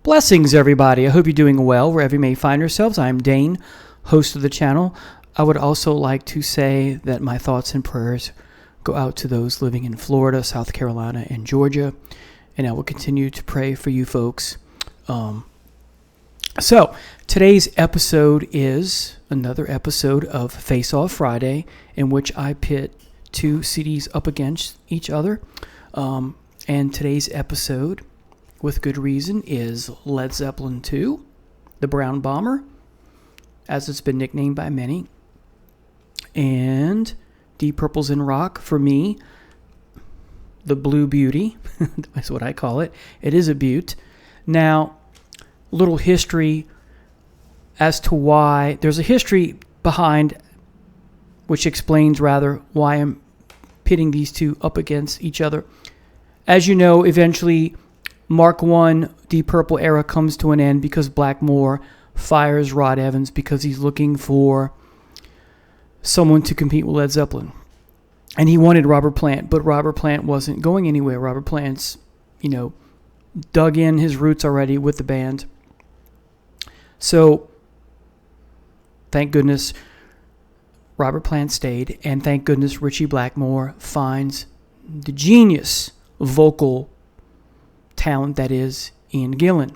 Blessings, everybody. I hope you're doing well wherever you may find yourselves. I'm Dane, host of the channel. I would also like to say that my thoughts and prayers go out to those living in Florida, South Carolina, and Georgia, and I will continue to pray for you folks. So today's episode is another episode of Faceoff Friday, in which I pit two CDs up against each other. And today's episode, with good reason, is Led Zeppelin 2, The Brown Bomber, as it's been nicknamed by many, and Deep Purple's in Rock, for me, the Blue Beauty. That's what I call it. It is a beaut. Now, little history as to why. There's a history behind, which explains rather why I'm pitting these two up against each other. As you know, eventually Mark I Deep Purple era comes to an end because Blackmore fires Rod Evans because he's looking for someone to compete with Led Zeppelin. And he wanted Robert Plant, but Robert Plant wasn't going anywhere. Robert Plant's, dug in his roots already with the band. So, thank goodness Robert Plant stayed, and thank goodness Ritchie Blackmore finds the genius vocal talent that is Ian Gillan.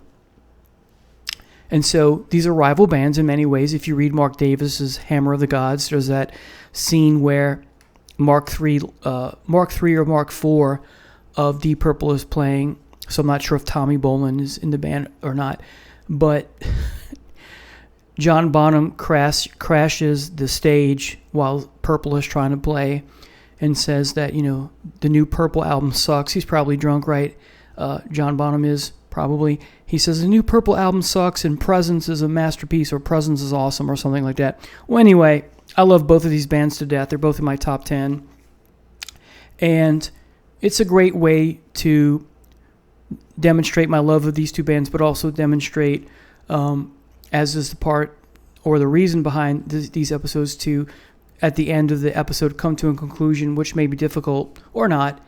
And so these are rival bands in many ways. If you read Mark Davis's Hammer of the Gods, there's that scene where Mark III or Mark IV of Deep Purple is playing. So I'm not sure if Tommy Bolin is in the band or not, but John Bonham crashes the stage while Purple is trying to play and says that, the new Purple album sucks. He's probably drunk, right? John Bonham is probably. He says the new Purple album sucks and Presence is a masterpiece, or Presence is awesome, or something like that. Well, anyway, I love both of these bands to death. They're both in my top 10. And it's a great way to demonstrate my love of these two bands, but also demonstrate, as is the part or the reason behind these episodes, to, at the end of the episode, come to a conclusion, which may be difficult or not,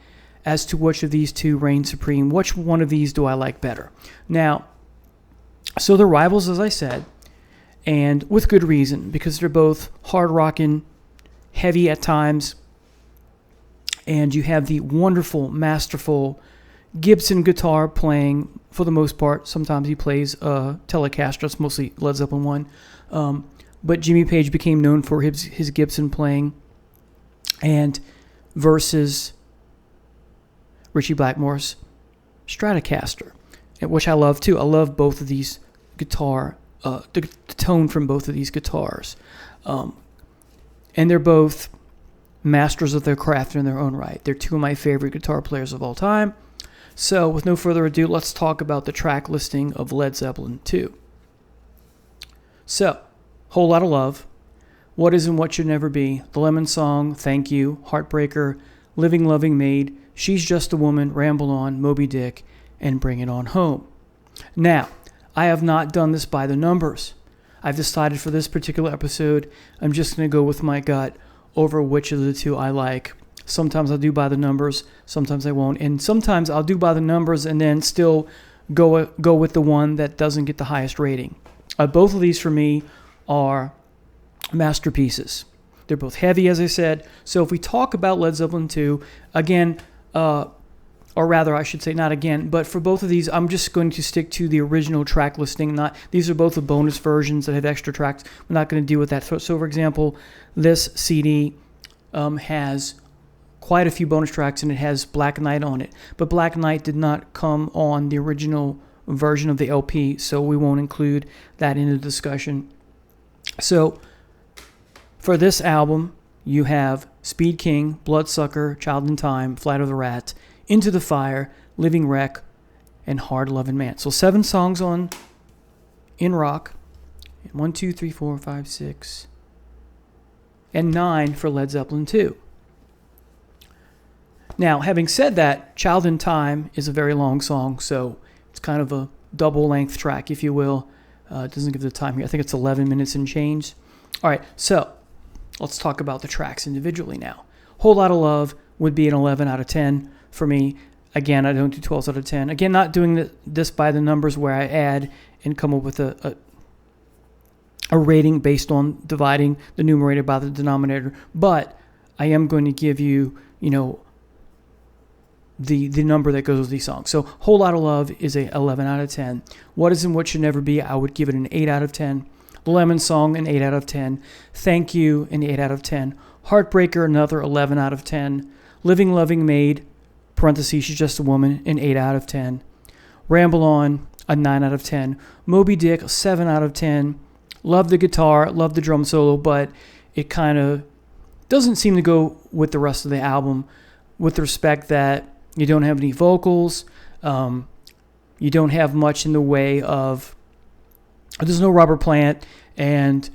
as to which of these two reign supreme. Which one of these do I like better? Now, so they're rivals, as I said, and with good reason, because they're both hard rockin', heavy at times, and you have the wonderful, masterful Gibson guitar playing for the most part. Sometimes he plays Telecaster. That's mostly Led Zeppelin 1. But Jimmy Page became known for his Gibson playing, and versus Ritchie Blackmore's Stratocaster, which I love too. I love both of these guitar, the tone from both of these guitars. And they're both masters of their craft in their own right. They're two of my favorite guitar players of all time. So, with no further ado, let's talk about the track listing of Led Zeppelin 2. So, Whole Lotta Love, What Is and What Should Never Be, The Lemon Song, Thank You, Heartbreaker, Living Loving Maid, She's Just a Woman, Ramble On, Moby Dick, and Bring It On Home. Now, I have not done this by the numbers. I've decided for this particular episode, I'm just going to go with my gut over which of the two I like. Sometimes I'll do by the numbers, sometimes I won't, and sometimes I'll do by the numbers and then still go with the one that doesn't get the highest rating. Both of these for me are masterpieces. They're both heavy, as I said. So if we talk about Led Zeppelin 2, again, or rather I should say not again, but for both of these, I'm just going to stick to the original track listing. These are both the bonus versions that have extra tracks. We're not going to deal with that. So for example, this CD has quite a few bonus tracks, and it has Black Knight on it. But Black Knight did not come on the original version of the LP, so we won't include that in the discussion. So for this album, you have Speed King, Bloodsucker, Child in Time, Flight of the Rat, Into the Fire, Living Wreck, and Hard Lovin' Man. So 7 songs in rock. 1, 2, 3, 4, 5, 6. And 9 for Led Zeppelin 2. Now, having said that, Child in Time is a very long song, so it's kind of a double-length track, if you will. It doesn't give the time here. I think it's 11 minutes and change. All right, so let's talk about the tracks individually now. Whole Lotta Love would be an 11 out of 10 for me. Again, I don't do 12s out of 10. Again, not doing this by the numbers where I add and come up with a rating based on dividing the numerator by the denominator. But I am going to give you, the number that goes with these songs. So Whole Lotta Love is a 11 out of 10. What Is and What Should Never Be, I would give it an 8 out of 10. The Lemon Song, an 8 out of 10. Thank You, an 8 out of 10. Heartbreaker, another 11 out of 10. Living Loving Maid, parentheses, She's Just a Woman, an 8 out of 10. Ramble On, a 9 out of 10. Moby Dick, a 7 out of 10. Love the guitar, love the drum solo, but it kind of doesn't seem to go with the rest of the album, with the respect that you don't have any vocals, you don't have much in the way of, there's no Robert Plant, and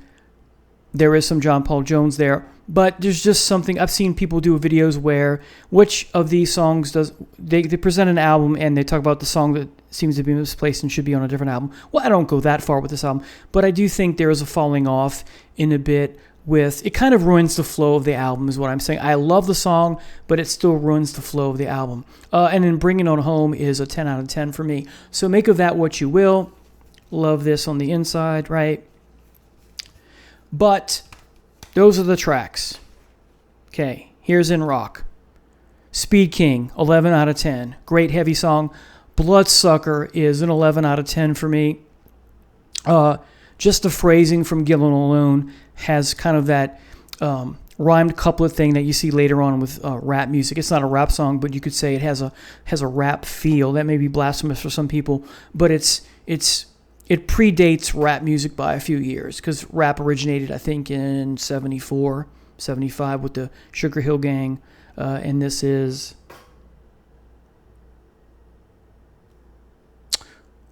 there is some John Paul Jones there, but there's just something, I've seen people do videos where, which of these songs they present an album and they talk about the song that seems to be misplaced and should be on a different album. Well, I don't go that far with this album, but I do think there is a falling off in a bit with, it kind of ruins the flow of the album is what I'm saying. I love the song, but it still ruins the flow of the album. And then Bring It On Home is a 10 out of 10 for me. So make of that what you will. Love this on the inside, right? But those are the tracks. Okay, here's In Rock. Speed King, 11 out of 10. Great heavy song. Bloodsucker is an 11 out of 10 for me. Just the phrasing from Gillen alone has kind of that rhymed couplet thing that you see later on with rap music. It's not a rap song, but you could say it has a rap feel. That may be blasphemous for some people, but it predates rap music by a few years because rap originated, I think, in 74, 75 with the Sugar Hill Gang, and this is...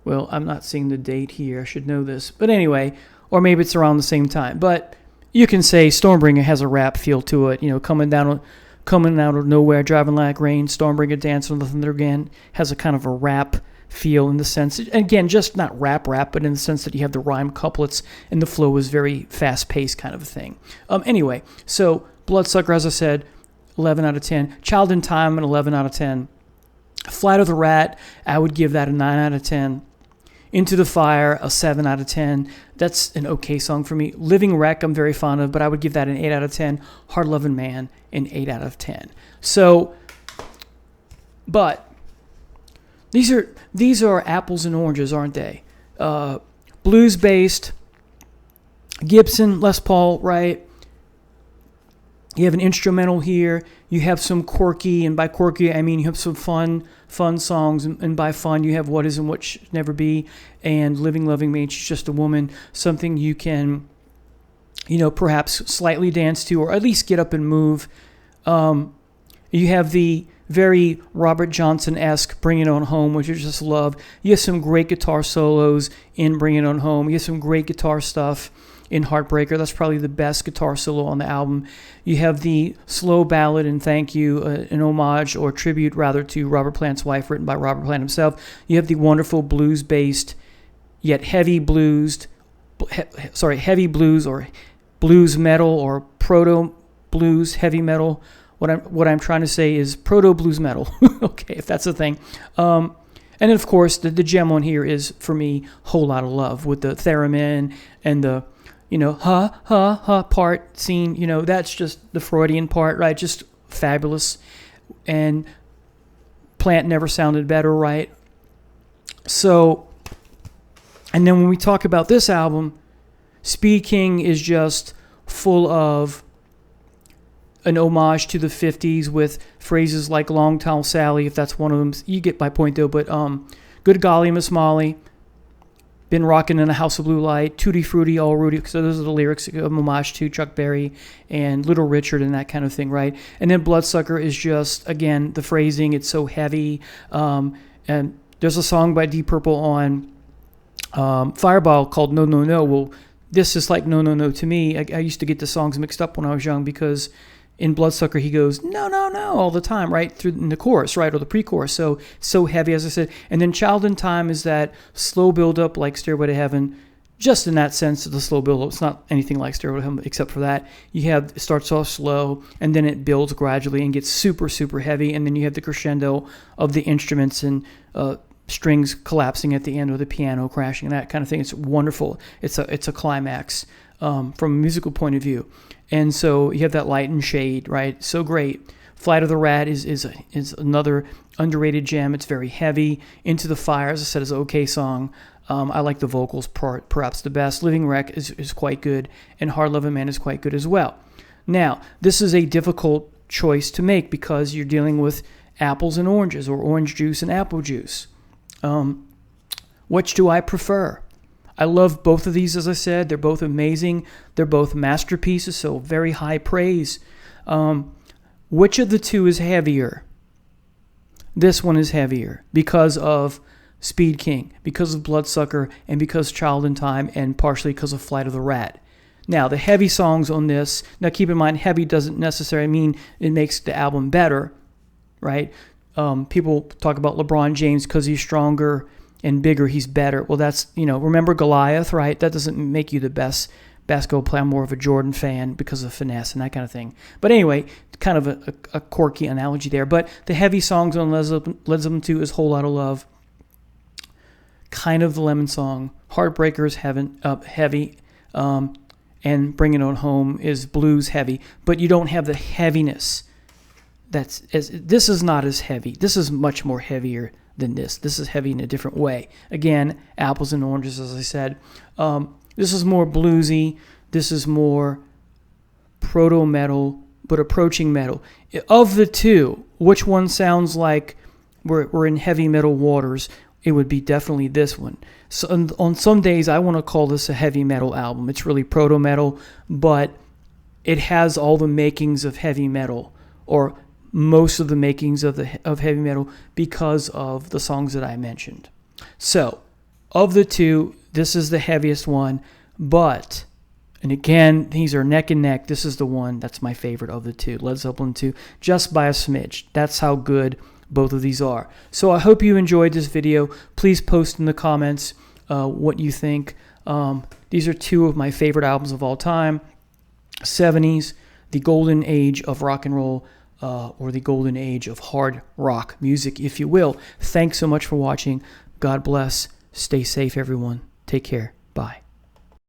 Well, I'm not seeing the date here. I should know this. But anyway, or maybe it's around the same time. But you can say Stormbringer has a rap feel to it. Coming out of nowhere, driving like rain, Stormbringer dancing on the thunder again has a kind of a rap feel in the sense, again, just not rap, but in the sense that you have the rhyme couplets and the flow is very fast-paced kind of a thing. Anyway, so Bloodsucker, as I said, 11 out of 10. Child in Time, an 11 out of 10. Flight of the Rat, I would give that a 9 out of 10. Into the Fire, a 7 out of 10. That's an okay song for me. Living Wreck, I'm very fond of, but I would give that an 8 out of 10. Hard Lovin' Man, an 8 out of 10. So, but these are apples and oranges, aren't they? Blues-based, Gibson, Les Paul, right? You have an instrumental here. You have some quirky, and by quirky, I mean you have some fun songs. And by fun, you have What Is and What Should Never Be, and Living Loving Maid, She's Just a Woman. Something you can, perhaps slightly dance to, or at least get up and move. You have the very Robert Johnson-esque Bring It On Home, which I just love. You have some great guitar solos in Bring It On Home. You have some great guitar stuff in Heartbreaker. That's probably the best guitar solo on the album. You have the slow ballad in Thank You, an homage or tribute rather to Robert Plant's wife, written by Robert Plant himself. You have the wonderful blues-based yet heavy blues or blues metal or proto blues heavy metal. What I'm trying to say is proto blues metal. Okay, if that's a thing. And then of course the gem on here is for me Whole Lotta Love with the theremin and the ha, ha, ha part scene, that's just the Freudian part, right? Just fabulous. And Plant never sounded better, right? So, and then when we talk about this album, Speed King is just full of an homage to the 50s with phrases like Long Tall Sally, if that's one of them. You get my point, though. But Good Golly, Miss Molly, Been Rockin' in a House of Blue Light, Tutti Frutti, All Rudy. So those are the lyrics of homage to Chuck Berry and Little Richard and that kind of thing, right? And then Bloodsucker is just, again, the phrasing. It's so heavy. And there's a song by Deep Purple on Fireball called No, No, No. Well, this is like No, No, No to me. I used to get the songs mixed up when I was young because in Bloodsucker he goes, no, no, no, all the time, right? Through in the chorus, right? Or the pre-chorus. So heavy, as I said. And then Child in Time is that slow build-up like Stairway to Heaven. just in that sense of the slow build. It's not anything like Stereo Hymn except for that. It starts off slow, and then it builds gradually and gets super, super heavy, and then you have the crescendo of the instruments and strings collapsing at the end, or the piano crashing and that kind of thing. It's wonderful. It's a climax from a musical point of view. And so you have that light and shade, right? So great. Flight of the Rat is another underrated gem. It's very heavy. Into the Fire, as I said, is an okay song. I like the vocals part perhaps the best. Living Wreck is quite good, and Hard Loving Man is quite good as well. Now, this is a difficult choice to make because you're dealing with apples and oranges, or orange juice and apple juice. Which do I prefer? I love both of these, as I said. They're both amazing. They're both masterpieces, so very high praise. Which of the two is heavier? This one is heavier because of Speed King, because of Bloodsucker, and because Child in Time, and partially because of Flight of the Rat. Now, the heavy songs on this, now keep in mind, heavy doesn't necessarily mean it makes the album better, right? People talk about LeBron James because he's stronger and bigger, he's better. Well, that's, remember Goliath, right? That doesn't make you the best basketball player. I'm more of a Jordan fan because of finesse and that kind of thing. But anyway, kind of a quirky analogy there. But the heavy songs on Led Zeppelin 2 is Whole Lotta Love, kind of the Lemon Song. Heartbreaker is heavy, and Bring It On Home is blues heavy. But you don't have the heaviness. This is not as heavy. This is much more heavier than this. This is heavy in a different way. Again, apples and oranges, as I said. This is more bluesy. This is more proto-metal, but approaching metal. Of the two, which one sounds like we're in heavy metal waters? It would be definitely this one. So on some days, I want to call this a heavy metal album. It's really proto-metal, but it has all the makings of heavy metal, or most of the makings of heavy metal, because of the songs that I mentioned. So, of the two, this is the heaviest one, but, and again, these are neck and neck. This is the one that's my favorite of the two, Led Zeppelin 2, just by a smidge. That's how good both of these are. So I hope you enjoyed this video. Please post in the comments what you think. These are two of my favorite albums of all time. 70s, the golden age of rock and roll, or the golden age of hard rock music, if you will. Thanks so much for watching. God bless. Stay safe, everyone. Take care.